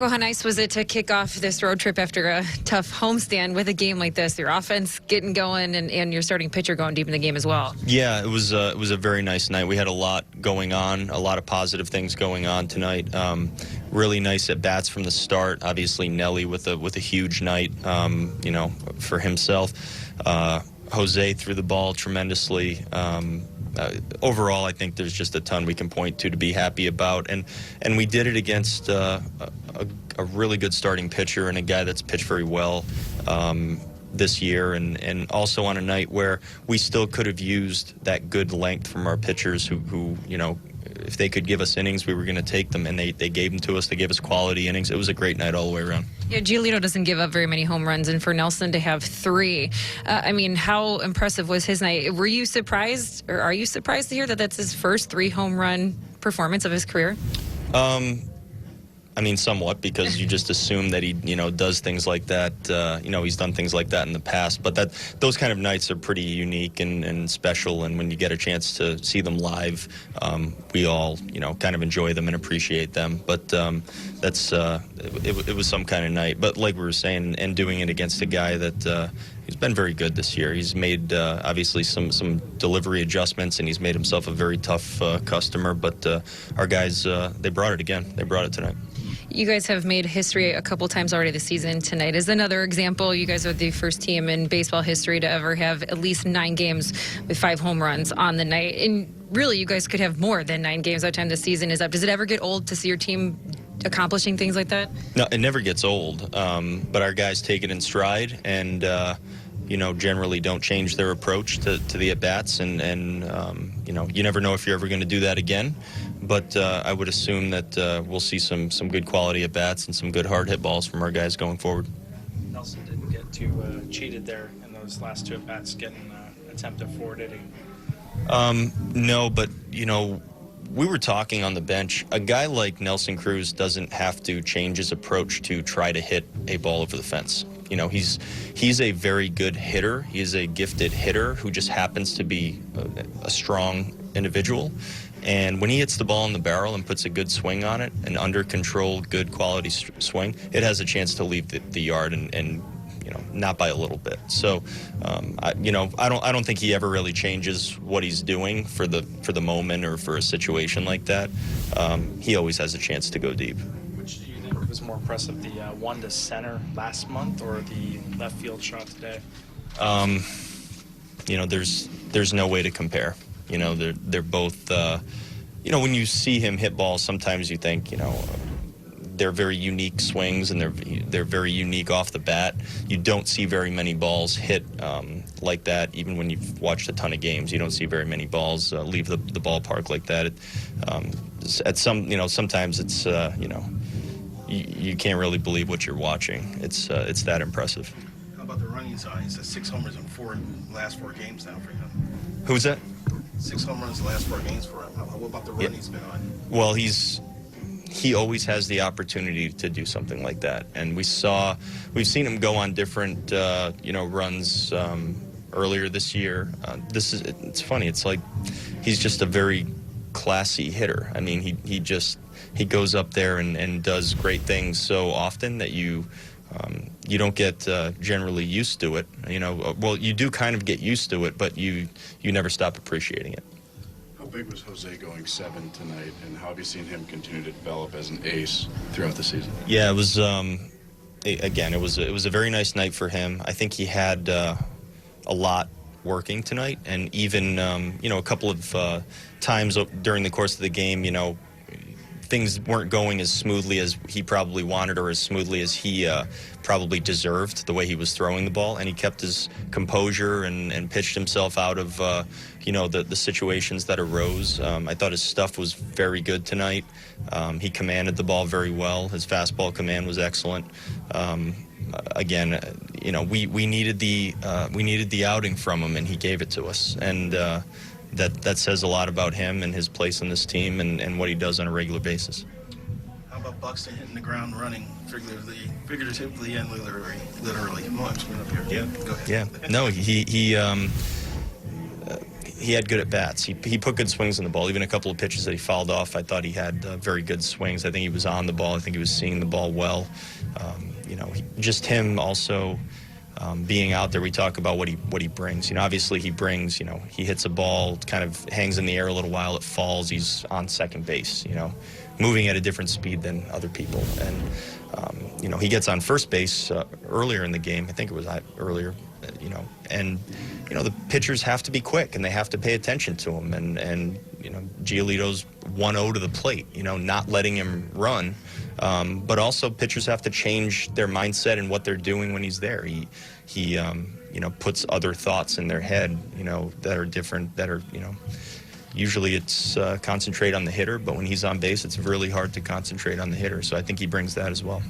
Well, how nice was it to kick off this road trip after a tough homestand with a game like this? Your offense getting going and your starting pitcher going deep in the game as well. Yeah, it was a very nice night. We had a lot going on, a lot of positive things going on tonight. Really nice at bats from the start. Obviously, Nelly with a huge night, for himself. Jose threw the ball tremendously. Overall, I think there's just a ton we can point to be happy about, and we did it against a really good starting pitcher and a guy that's pitched very well this year, and also on a night where we still could have used that good length from our pitchers who if they could give us innings, we were going to take them, and they gave them to us. They gave us quality innings. It was a great night all the way around. Yeah, Giolito doesn't give up very many home runs, and for Nelson to have 3, how impressive was his night? Were you surprised, or are you surprised to hear that that's his first 3 home run performance of his career? Somewhat, because you just assume that he, does things like that. He's done things like that in the past. But those kind of nights are pretty unique and special. And when you get a chance to see them live, we all, kind of enjoy them and appreciate them. But it was some kind of night. But like we were saying, and doing it against a guy that he's been very good this year. He's made obviously some delivery adjustments, and he's made himself a very tough customer. But our guys, they brought it again. They brought it tonight. You guys have made history a couple times already this season. Tonight is another example. You guys are the first team in baseball history to ever have at least 9 games with 5 home runs on the night. And really, you guys could have more than 9 games by the time the season is up. Does it ever get old to see your team accomplishing things like that? No, it never gets old. But our guys take it in stride and, generally don't change their approach to the at-bats. And you never know if you're ever going to do that again. But I would assume that we'll see some good quality at-bats and some good hard-hit balls from our guys going forward. Nelson didn't get too cheated there in those last 2 at-bats, getting an attempt at 4, did he? No, but, we were talking on the bench. A guy like Nelson Cruz doesn't have to change his approach to try to hit a ball over the fence. He's a very good hitter. He's a gifted hitter who just happens to be a strong individual. And when he hits the ball in the barrel and puts a good swing on it, an under control, good quality swing, it has a chance to leave the yard and not by a little bit. So, I don't think he ever really changes what he's doing for the moment or for a situation like that. He always has a chance to go deep. Which do you think was more impressive, the one to center last month or the left field shot today? There's no way to compare. They're both, when you see him hit balls, sometimes you think, they're very unique swings and they're very unique off the bat. You don't see very many balls hit like that, even when you've watched a ton of games. You don't see very many balls leave the ballpark like that. Sometimes it's, you can't really believe what you're watching. It's that impressive. How about the running side? He's at 6 homers in last 4 games now for him. Who's that? 6 home runs the last 4 games for him. What about the run he's been on? Well, he always has the opportunity to do something like that, and we've seen him go on different runs earlier this year. It's funny. It's like he's just a very classy hitter. I mean, he goes up there and does great things so often that you don't get generally used to it. Well, you do kind of get used to it, but you never stop appreciating it. How big was Jose going 7 tonight, and how have you seen him continue to develop as an ace throughout the season? Yeah, it was it was a very nice night for him. I think he had a lot working tonight, and even a couple of times during the course of the game, things weren't going as smoothly as he probably wanted or as smoothly as he probably deserved, the way he was throwing the ball, and he kept his composure and pitched himself out of the situations that arose. I thought his stuff was very good tonight. He commanded the ball very well. His fastball command was excellent. Again, we needed the outing from him, and he gave it to us, and that says a lot about him and his place in this team and what he does on a regular basis. How about Buxton hitting the ground running, figuratively and literally? Come on, up here. Yeah. Go ahead. Yeah. No, he had good at bats. He put good swings on the ball. Even a couple of pitches that he fouled off, I thought he had very good swings. I think he was on the ball. I think he was seeing the ball well. Just him also being out there. We talk about what he brings. Obviously he brings. He hits a ball, kind of hangs in the air a little while, it falls. He's on second base. Moving at a different speed than other people. And he gets on first base earlier in the game. I think it was earlier. And the pitchers have to be quick and they have to pay attention to him. And Giolito's 1-0 to the plate. Not letting him run. But also pitchers have to change their mindset and what they're doing when he's there. He puts other thoughts in their head, that are different, that are, usually it's concentrate on the hitter, but when he's on base, it's really hard to concentrate on the hitter. So I think he brings that as well.